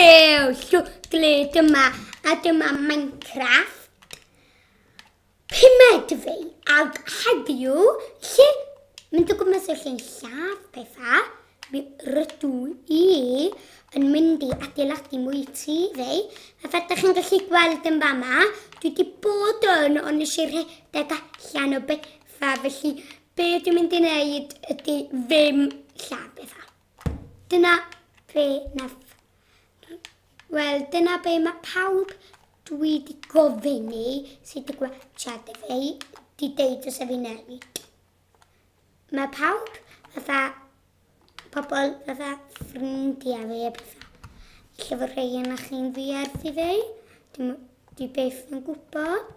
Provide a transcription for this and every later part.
lle dyma Minecraft. Pimedfi ag heddiw lle mynd o gwmpas y lle'n lladd pethau. Mi rydw I yn mynd I adeiladu mwy tŷ fi. A ydych chi'n gallu gweld yn fama, dwi wedi bod yn ond nes I rhedeg allan o bethau, felly be dwi'n mynd I wneud ydy ddim lladd bethau. Dyna be dyna be mae pawb dwi wedi gofyn I sydd wedi gwachod fi wedi deud os fi'n newid. Mae pawb pobl ffrindiau fi a pethau. Lle fod rhai yna chi'n fiardd I fi. Dwi beth yn gwybod.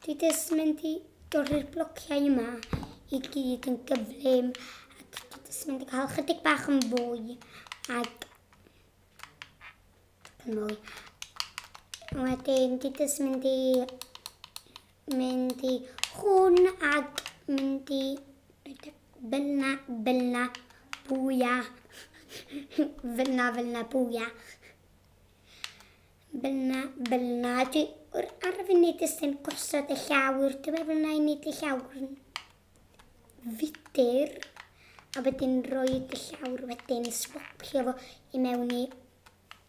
Dwi jyst mynd I dorri'r blociau yma I gyd yn gyflym. Ac dwi jyst mynd I cael chydig bach yn fwy. Ac wedyn dwi jyst mynd I hwn ac mynd I Bylna bwya. Bylna bwya. Bylna. Ar y funud jyst yn gosod y llawr. Dwi'n meddwl na I wneud y llawr yn fudur. A wedyn rhoi y llawr wedyn swapio fo I mewn I.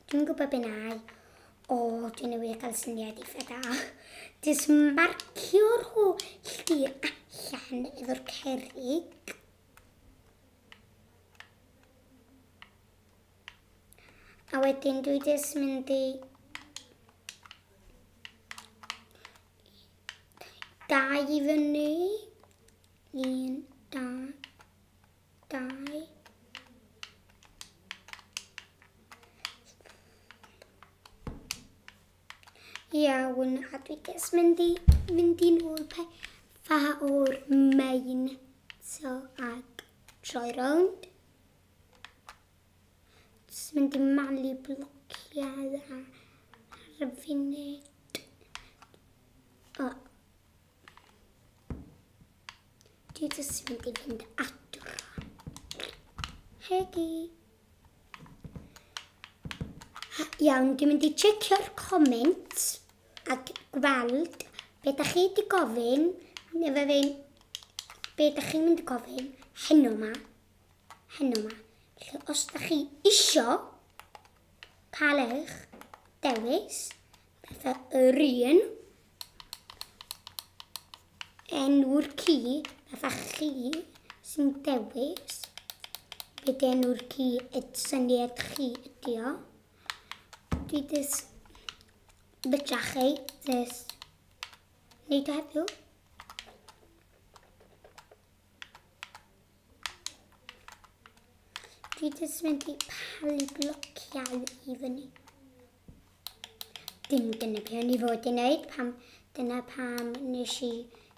Dwi'n gwybod be nai. Dwi'n newydd gael syniad eitha da. Jyst marcio'r holl llir allan efo'r cerrig. A wedyn dwi jyst mynd I dau I fyny. 1, 2. Iawn, a dwi jyst mynd I nôl pethau o'r main. Ag troi rownd. Jyst mynd I malu blociau ar y funud. Dwi jyst mynd I fynd adro. Hegi. Iawn, dwi'n mynd I checio'r comments ac gweld be da chi wedi gofyn, neu be da chi'n mynd I gofyn heno ma. Felly, os da chi isio cael eich dewis, fatha yr un, enw'r ci, fatha chi sy'n dewis, beth enw'r ci, syniad chi ydi o. Dwi jyst bydra chi jyst wneud o heddiw. Dwi jyst mynd I palu blociau I fyny. Dyna be o'n I fod I wneud. Dyna pam nes I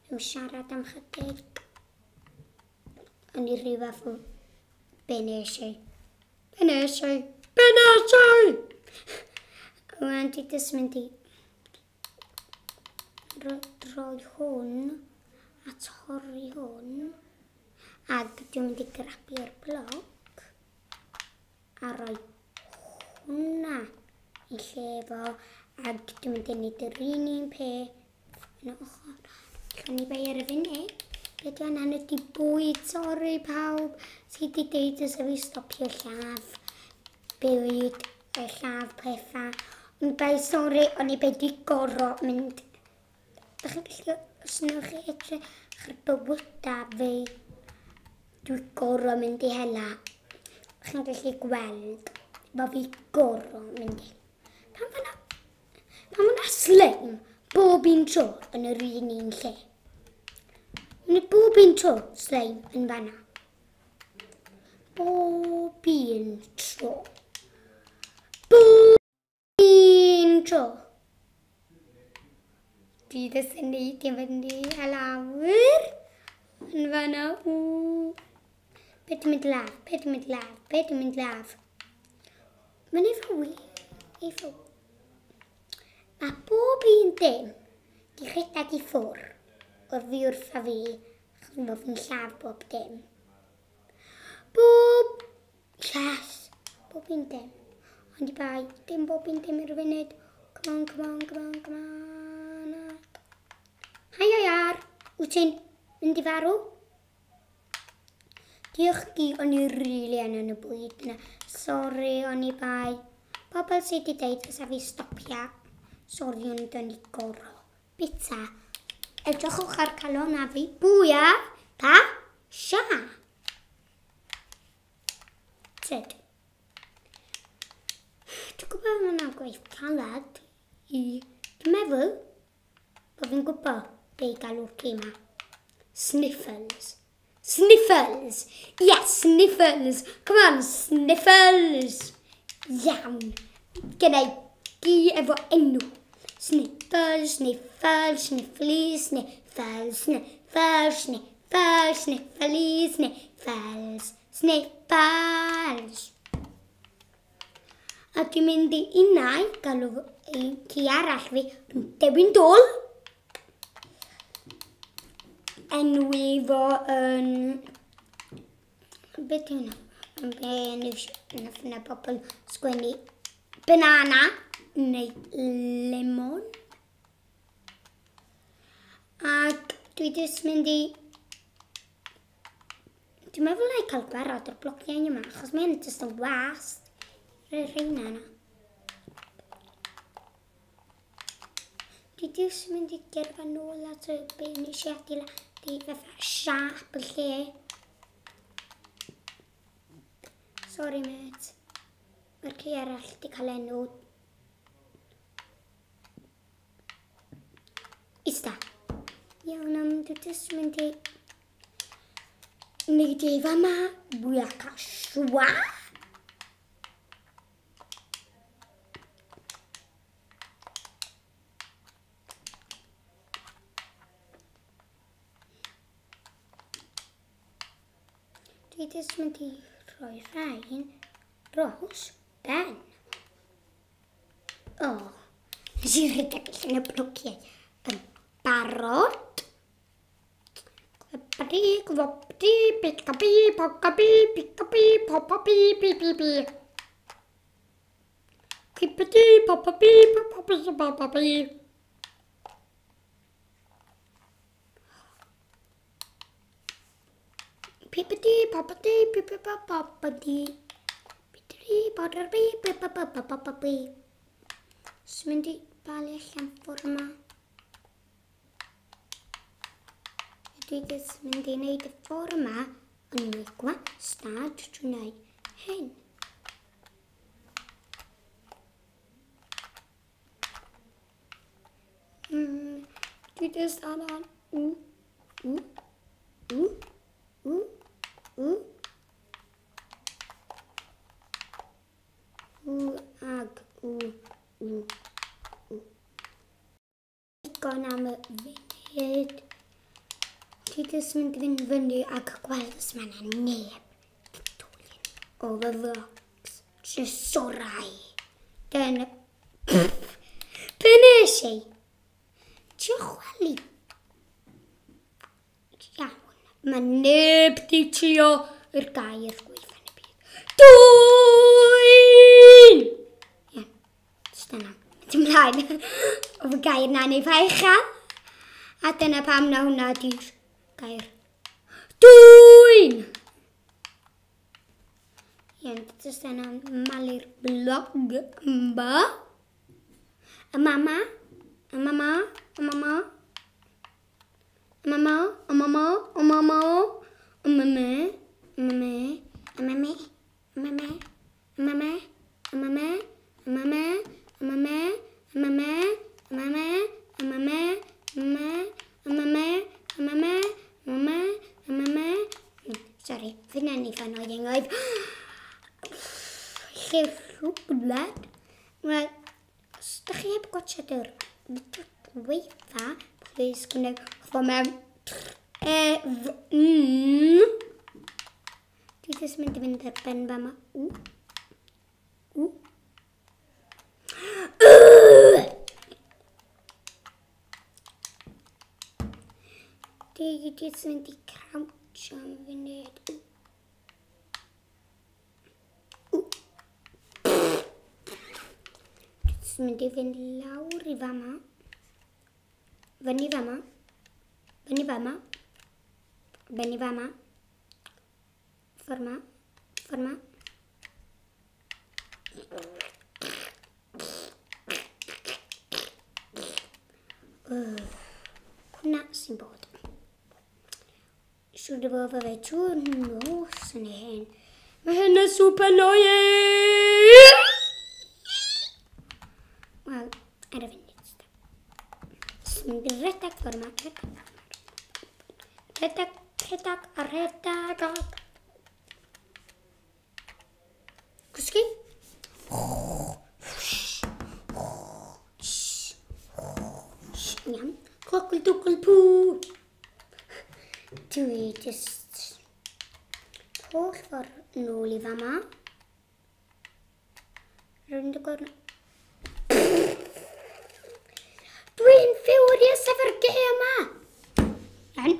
ddim siarad am chydig. O'n I rhyw fath o be nes I. Rwan dwi jyst mynd I droi hwn a torri hwn. Ac dwi'n mynd I grabio'r bloc a rhoi hwnna I lle fo. Ac dwi'n mynd I wneud yr un peth yn y ochr. Llwn I bai ar y funud. Beth yw hwnna'n ydi bwyd, sori pawb sydd wedi deud os fi stopio lladd. Bwyd, lladd pethau. Ond bai sori, o'n I wedi goro mynd. Dach chi'n gallu, os wnewch chi edrych ar bywydau fi, dwi goro mynd I hela. Dach chi'n gallu gweld bod fi goro mynd I hela. Pam yna slime bob un tro yn yr un lle. Mae bob un tro slime yn fanna. Bob un tro. Dwi jyst yn neud I fyny a lawr. Yn fanna. Be dwi'n mynd laf? Mae'n efo. Mae bob un dim Di rhedeg I ffwr o fi wrtha fi achos mae fi'n lladd bob dim. Bob un dim. Ond I bai. Dim bob un dim i'r funud. Come on. Hai Iar. Wyt ti'n mynd I farw? Diolch Gi, o'n I rili yn y bwyd yna. Sori, o'n I bai. Pobl sydd wedi deud fysa fi stopia. Sori, ond o'n I goro. Bita. Edrychwch ar calon a fi. Bwya. Pa? Sia. Tyd. Dwi'n gwybod yna'n gweith calad I... Dwi'n meddwl bod fi'n gwybod be I galw'r gema. Sniffles. Sniffles! Yes, sniffles! Come on, sniffles! Iawn. Gyda Gi efo enw. Sniffles, sniffles, sniffly, sniffles, sniffles, sniffles, sniffly, sniffles, sniffles. A dwi'n mynd I unau galw Ci arall fi Dewin Dôl. Enwi fo yn... Beth yw hwnna? Be enw yna bobl sgwennu banana neu lemon. Ac dwi jyst mynd I... Dwi'n meddwl na I cael gwarad o'r blociau yma, achos mae'n jyst yn wast. Rheina yna. Dwi jyst mynd I gerfa nôl at y be nes I adeiladu fatha siap y lle. Sorry mate. Mae'r ci arall wedi cael enw. Ista. Iawn, dwi jyst mynd I wneud I fama bwyaka shwa. Dwi jyst mynd I rhoi rhain dros ben. O, nes I rhedeg allan y blociau yn barod. Gwebdi, gwobdi, picabi, pocabi, picabi, popabi, bibibi. Kipidi, popabi, popabi, popabi. Pipidi, popadi, pipipa, popadi. Pidri, podarbi, pipapa, popapi. Mynd I bali allan ffordd yma. Dwi jyst mynd I wneud y ffordd yma yn ei gwastad drwy'n wneud hyn. Dwi jyst anna. Digon am y funud. Dwi jyst mynd I fynd fyny ac gweld os mae yna neb dwyn o fy vlogs. Jyst sorau. Dyna... Be nes I? Diolch weli. Iawn. Mae neb di trio yr gair gweithio yn y byd. Dwyn! Iawn. Jyst yna. Dim mlaen. O fy gair na'n ei faichan. A dyna pam na hwnna di'r gair. Dwyn! Iawn, jyst yna malu'r blog yma. Y mama. Y mama. Y mama. Y mama. Y mama. Y mama. Y mama. Y mama. Y mama. Y mama. Y mama. Y mama. Y mama. Y mama. Y mama. Y mama. Y mama. Y mama. Y mama. Sorry, fi'n enni fan oedd yn oedd. Lle rhywbeth. Os ydych chi heb gwachod yr dweitha, please gwneud fo mewn Dwi jyst mynd I fynd ar ben fa yma. Dwi jyst mynd I crouch am funud. Dwi'n mynd i fynd lawr I fama. Fyny fama. Fyny fama. Fyny fama. Ffordd 'ma. Ffordd 'ma. Hwna sy'n bod. Siwr o fod fe trwy'r nos yn hyn. Mae hyn yn super annoying! Wel, ar y funud. Sy'n mynd I redag ffordd 'ma. Redag. Cysgu. Iawn. Clocl dwgl pŵ. Dwi just holl ffordd nôl I fama. Rwy'n dy gorn... Dwi'n furious efo'r gêm yma. Iawn.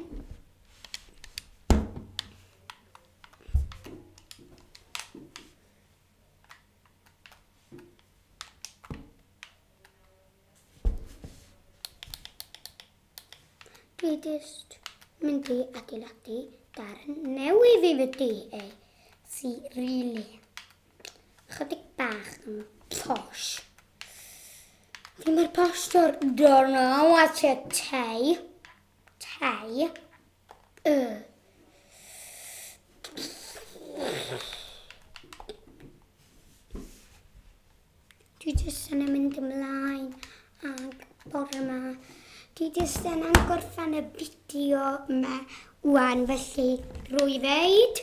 Dwi just mynd I adeiladu darn newydd I fy de sy'n rili chydig bach yn posh. Fi mae'r posh don't know what's a tei. Dwi just yn mynd ymlaen ag bore yma. Dwi just yn gorffen y fideo yma wan felly rwy ddeud